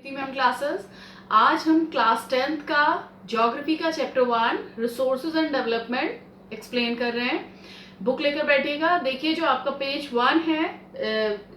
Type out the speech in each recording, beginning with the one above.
प्रीति ma'am classes. आज हम class 10th का ज्योग्राफी का chapter 1 resources and development explain कर रहे हैं। बुक लेकर बैठिएगा। देखिए जो आपका पेज 1 है,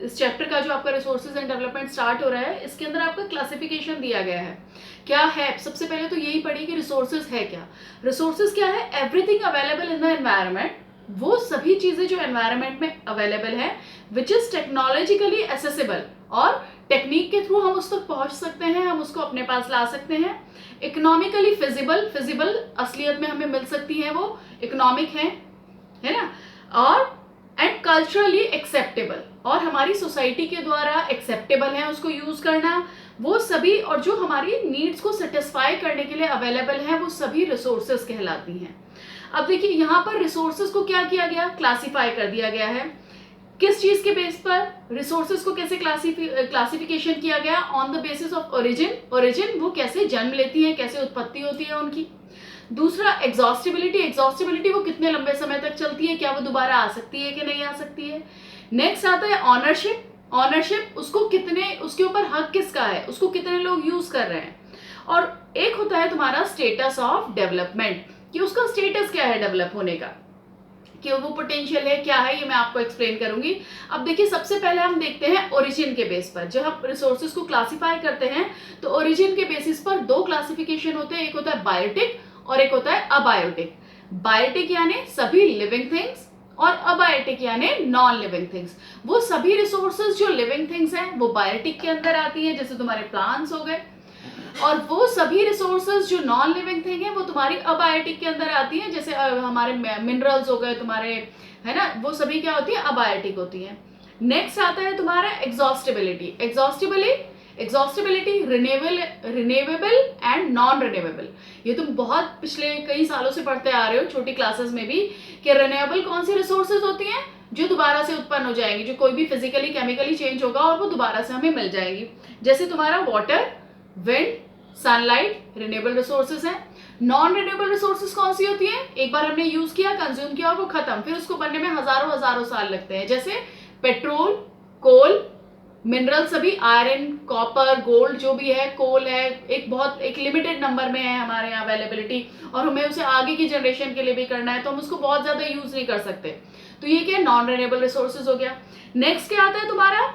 इस चैप्टर का जो आपका रिसोर्सेज एंड डेवलपमेंट स्टार्ट हो रहा है, इसके अंदर आपका क्लासिफिकेशन दिया गया है। क्या है, सबसे पहले तो यही पढ़िए कि रिसोर्सेज है क्या। रिसोर्सेज क्या है? Everything available in the environment, वो सभी चीजें जो एनवायरनमेंट में अवेलेबल है, विच इज टेक्नोलॉजिकली एसेसिबल, और टेक्निक के थ्रू हम उस तक पहुंच सकते हैं, हम उसको अपने पास ला सकते हैं। इकोनॉमिकली फिजिबल, फिजिबल असलियत में हमें मिल सकती है, वो इकोनॉमिक है ना। और एंड कल्चरली एक्सेप्टेबल, और हमारी सोसाइटी के द्वारा एक्सेप्टेबल है उसको यूज करना, वो सभी, और जो हमारी नीड्स को सेटिस्फाई करने के लिए अवेलेबल है, वो सभी रिसोर्सेज कहलाती हैं। अब देखिए यहाँ पर रिसोर्सेज को क्या किया गया, क्लासिफाई कर दिया गया है। किस चीज के बेस पर? रिसोर्सेज को कैसे क्लासिफिकेशन किया गया? On the basis of origin, origin वो कैसे जन्म लेती है, कैसे उत्पत्ति होती है उनकी। दूसरा एग्जॉस्टिबिलिटी, एग्जॉस्टिबिलिटी वो कितने लंबे समय तक चलती है, क्या वो दोबारा आ सकती है कि नहीं आ सकती है। नेक्स्ट आता है ऑनरशिप, ऑनरशिप उसको कितने, उसके ऊपर हक किसका है, उसको कितने लोग यूज कर रहे हैं। और एक होता है तुम्हारा स्टेटस ऑफ डेवलपमेंट, कि उसका स्टेटस क्या है डेवलप होने का, कि वो पोटेंशियल है क्या है, ये मैं आपको एक्सप्लेन करूंगी। अब देखिए सबसे पहले हम देखते हैं ओरिजिन के बेस पर। जब हम रिसोर्सेज को क्लासिफाई करते हैं तो ओरिजिन के बेसिस पर दो क्लासिफिकेशन होते हैं, एक होता है बायोटिक और एक होता है अबायोटिक। बायोटिक यानी सभी लिविंग थिंग्स, और अबायोटिक यानी नॉन लिविंग थिंग्स। वो सभी रिसोर्सेज जो लिविंग थिंग्स हैं वो बायोटिक के अंदर आती है, जैसे तुम्हारे प्लांट्स हो गए, और वो सभी रिसोर्सेज जो नॉन लिविंग थिंग है वो तुम्हारी अबायोटिक के अंदर आती है, जैसे हमारे मिनरल्स हो गए तुम्हारे, है ना, वो सभी क्या होती है, अबायोटिक होती है। नेक्स्ट आता है तुम्हारा exhaustibility, exhaustibility renewable and non renewable. ये तुम बहुत पिछले कई सालों से पढ़ते आ रहे हो छोटी क्लासेस में भी, कि रिन्यूएबल कौन सी रिसोर्सेज होती हैं, जो दोबारा से उत्पन्न हो जाएंगी, जो कोई भी फिजिकली केमिकली चेंज होगा और वो दोबारा से हमें मिल जाएगी, जैसे तुम्हारा water, wind, sunlight, renewable resources है। नॉन रिन्यूएबल रिसोर्सेज कौन सी होती है? एक बार हमने यूज किया, कंज्यूम किया और वो खत्म, फिर उसको बनने में हजारों हजारों साल लगते हैं, जैसे पेट्रोल, कोल, मिनरल सभी, आयरन, कॉपर, गोल्ड जो भी है, कोल है, एक लिमिटेड नंबर में है हमारे यहाँ अवेलेबिलिटी, और हमें उसे आगे की जनरेशन के लिए भी करना है, तो हम उसको बहुत ज्यादा यूज नहीं कर सकते। तो ये क्या, नॉन रिन्यूएबल रिसोर्सेज हो गया। नेक्स्ट क्या आता है तुम्हारा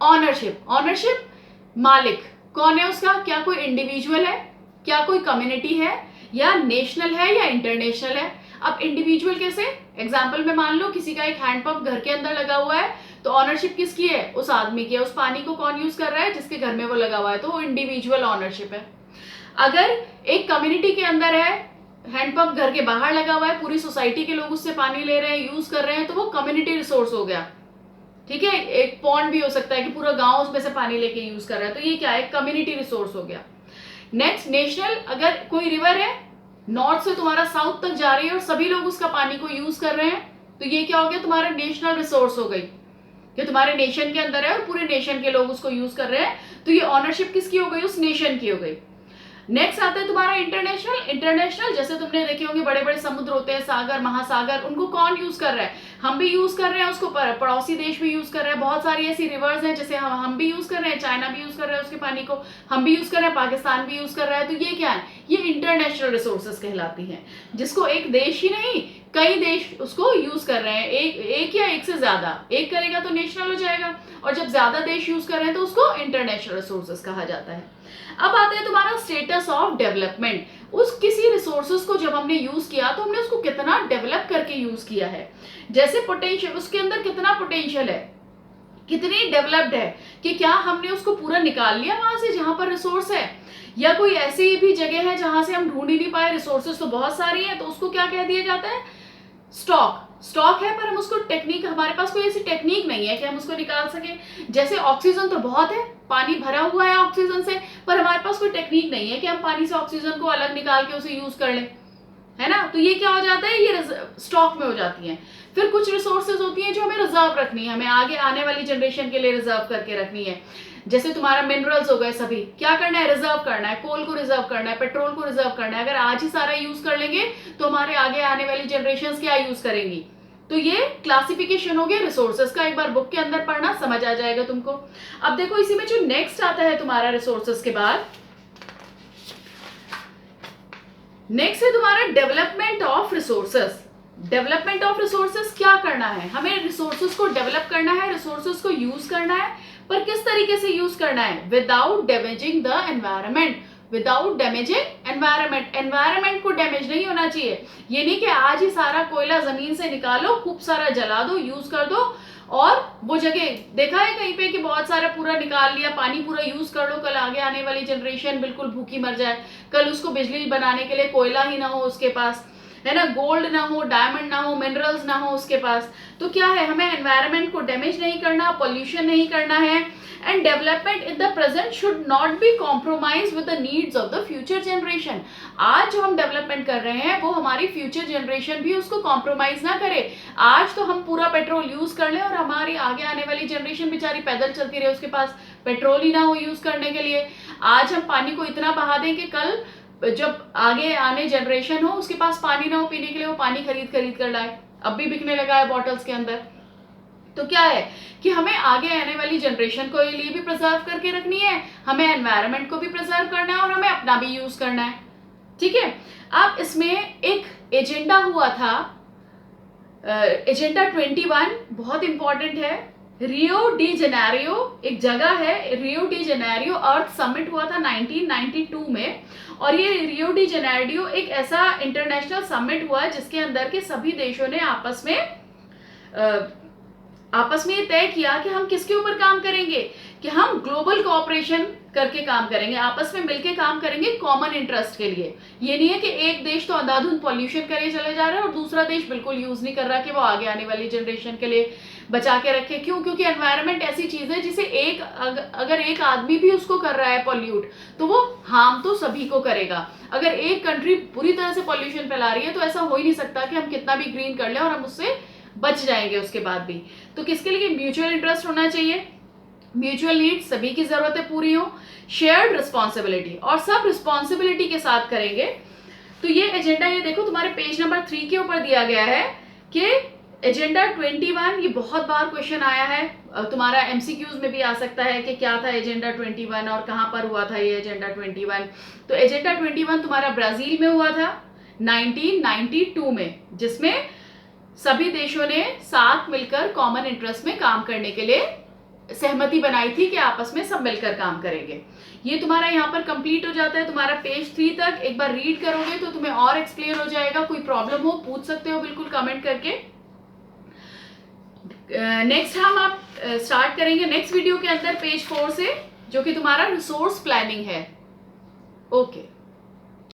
ऑनरशिप, ऑनरशिप मालिक कौन है उसका, क्या कोई इंडिविजुअल है, क्या कोई कम्युनिटी है, या नेशनल है या इंटरनेशनल है। अब इंडिविजुअल कैसे, एग्जाम्पल में मान लो किसी का एक हैंडपंप घर के अंदर लगा हुआ है, तो ऑनरशिप किसकी है, उस आदमी की है, उस पानी को कौन यूज कर रहा है, जिसके घर में वो लगा हुआ है, तो वो इंडिविजुअल ऑनरशिप है। अगर एक कम्युनिटी के अंदर है, हैंडपंप घर के बाहर लगा हुआ है, पूरी सोसाइटी के लोग उससे पानी ले रहे हैं, यूज कर रहे हैं, तो वो कम्युनिटी रिसोर्स हो गया। ठीक है, एक पॉन्ड भी हो सकता है कि पूरा गांव उसमें से पानी लेके यूज कर रहा है, तो ये क्या है, कम्युनिटी रिसोर्स हो गया। नेक्स्ट नेशनल, अगर कोई रिवर है नॉर्थ से तुम्हारा साउथ तक जा रही है और सभी लोग उसका पानी को यूज कर रहे हैं, तो ये क्या हो गया, तुम्हारा नेशनल रिसोर्स हो गई, कि तुम्हारे नेशन के अंदर है और पूरे नेशन के लोग उसको यूज कर रहे हैं, तो ये ऑनरशिप किसकी हो गई, उस नेशन की हो गई। नेक्स्ट आता है तुम्हारा इंटरनेशनल, इंटरनेशनल जैसे तुमने देखे होंगे बड़े बड़े समुद्र होते हैं, सागर, महासागर, उनको कौन यूज कर रहा है, हम भी यूज कर रहे हैं उसको, पड़ोसी देश भी यूज कर रहे हैं, बहुत सारी ऐसी रिवर्स हैं जैसे हम भी यूज कर रहे हैं, चाइना भी यूज कर रहा है उसके पानी को, हम भी यूज कर रहे हैं, पाकिस्तान भी यूज कर रहा है, तो ये क्या है, ये इंटरनेशनल रिसोर्सेज कहलाती हैं, जिसको एक देश ही नहीं कई देश उसको यूज कर रहे हैं, एक या एक से ज्यादा, एक करेगा तो नेशनल हो जाएगा, और जब ज्यादा देश यूज कर रहे हैं तो उसको इंटरनेशनल रिसोर्सेज कहा जाता है। अब आता है तुम्हारा स्टेटस ऑफ डेवलपमेंट, उस किसी रिसोर्सेज को जब हमने यूज किया तो हमने उसको कितना डेवलप करके यूज किया है, जैसे पोटेंशियल, उसके अंदर कितना पोटेंशियल है, कितनी डेवलप्ड है, कि क्या हमने उसको पूरा निकाल लिया वहां से जहां पर रिसोर्स है, या कोई ऐसी भी जगह है जहां से हम ढूंढ ही नहीं पाए, रिसोर्सेज तो बहुत सारी है, तो उसको क्या कह दिया जाता है, स्टॉक, स्टॉक है, पर हम उसको टेक्निक, हमारे पास कोई ऐसी टेक्निक नहीं है कि हम उसको निकाल सके। जैसे ऑक्सीजन तो बहुत है, पानी भरा हुआ है ऑक्सीजन से, पर हमारे पास कोई टेक्निक नहीं है कि हम पानी से ऑक्सीजन को अलग निकाल के उसे यूज कर लें, है ना, तो ये क्या हो जाता है, ये स्टॉक में हो जाती है। फिर कुछ रिसोर्सेज होती हैं जो हमें रिजर्व रखनी है, हमें आगे आने वाली जनरेशन के लिए रिजर्व करके रखनी है, जैसे तुम्हारा मिनरल्स हो गए, सभी क्या करना है, रिजर्व करना है, कोल को रिजर्व करना है, पेट्रोल को रिजर्व करना है। अगर आज ही सारा यूज कर लेंगे तो हमारे आगे आने वाली जनरेशन क्या यूज करेंगी, तो ये क्लासिफिकेशन हो गया रिसोर्सेज का, एक बार बुक के अंदर पढ़ना, समझ आ जाएगा तुमको। अब देखो इसी में जो नेक्स्ट आता है तुम्हारा रिसोर्सेज के बाद, नेक्स्ट है तुम्हारा development of resources. Development of resources क्या करना है, हमें रिसोर्सेज को डेवलप करना है, रिसोर्सेज को यूज करना है, पर किस तरीके से यूज करना है, without damaging the environment, without damaging environment. Environment को डैमेज नहीं होना चाहिए। ये नहीं कि आज ही सारा कोयला जमीन से निकालो, खूब सारा जला दो, यूज कर दो, और वो जगह देखा है कहीं पे कि बहुत सारा पूरा निकाल लिया, पानी पूरा यूज कर लो, कल आगे आने वाली जनरेशन बिल्कुल भूखी मर जाए, कल उसको बिजली बनाने के लिए कोयला ही ना हो उसके पास, है ना, गोल्ड ना हो, डायमंड ना हो, मिनरल्स ना हो उसके पास। तो क्या है, हमें एनवायरनमेंट को डैमेज नहीं करना, पॉल्यूशन नहीं करना है, and development in the present should not be compromise with the needs of the future generation. आज जो हम डेवलपमेंट कर रहे हैं वो हमारी फ्यूचर जनरेशन भी उसको कॉम्प्रोमाइज ना करे। आज तो हम पूरा पेट्रोल यूज कर लें और हमारी आगे आने वाली जनरेशन बेचारी पैदल चलती रहे, उसके पास पेट्रोल ही ना हो यूज करने के लिए। आज हम पानी को इतना बहा दें कि कल जब आगे आने जनरेशन हो उसके पास पानी ना हो पीने के लिए, वो पानी खरीद खरीद कर लाए, अब भी बिकने लगा है बॉटल्स के अंदर। तो क्या है कि हमें आगे आने वाली जनरेशन को लिए भी प्रिजर्व करके रखनी है, हमें एनवायरनमेंट को भी प्रिजर्व करना है, और हमें अपना भी यूज करना है। ठीक है, अब इसमें एक एजेंडा हुआ था, एजेंडा 21, बहुत इंपॉर्टेंट है। रियो डी जेनेरियो एक जगह है, रियो डी जेनेरियो अर्थ समिट हुआ था 1992 में, और ये रियो डी जेनेरियो एक ऐसा इंटरनेशनल समिट हुआ जिसके अंदर के सभी देशों ने आपस में ये तय किया कि हम किसके ऊपर काम करेंगे, कि हम ग्लोबल कोऑपरेशन करके काम करेंगे, आपस में मिलके काम करेंगे कॉमन इंटरेस्ट के लिए। ये नहीं है कि एक देश तो अंधाधुंध पॉल्यूशन करे चले जा रहा है और दूसरा देश बिल्कुल यूज नहीं कर रहा कि वो आगे आने वाली जनरेशन के लिए बचा के रखे। क्यों? क्योंकि एनवायरनमेंट ऐसी चीज है जिसे अगर एक आदमी भी उसको कर रहा है पॉल्यूट, तो वो हार्म तो सभी को करेगा। अगर एक कंट्री पूरी तरह से पॉल्यूशन फैला रही है तो ऐसा हो ही नहीं सकता कि हम कितना भी ग्रीन कर लें और हम उससे बच जाएंगे उसके बाद भी। तो किसके लिए? म्यूचुअल इंटरेस्ट होना चाहिए, म्यूचुअल नीड, सभी की जरूरतें पूरी हो, शेयर्ड रिस्पॉन्सिबिलिटी, और सब रिस्पॉन्सिबिलिटी के साथ करेंगे। तो ये एजेंडा, ये देखो तुम्हारे पेज नंबर 3 के ऊपर दिया गया है कि एजेंडा 21, ये बहुत बार क्वेश्चन आया है, तुम्हारा एमसीक्यूज में भी आ सकता है कि क्या था एजेंडा 21 और कहां पर हुआ था ये एजेंडा 21। तो एजेंडा 21 तुम्हारा ब्राजील में हुआ था 1992 में, जिसमें सभी देशों ने साथ मिलकर कॉमन इंटरेस्ट में काम करने के लिए सहमति बनाई थी कि आपस में सब मिलकर काम करेंगे। ये तुम्हारा यहाँ पर कंप्लीट हो जाता है, तुम्हारा पेज 3 तक एक बार रीड करोगे तो तुम्हें और एक्सप्लेन हो जाएगा। कोई प्रॉब्लम हो पूछ सकते हो बिल्कुल कमेंट करके। नेक्स्ट हम आप स्टार्ट करेंगे नेक्स्ट वीडियो के अंदर पेज 4 से, जो कि तुम्हारा रिसोर्स प्लानिंग है। ओके।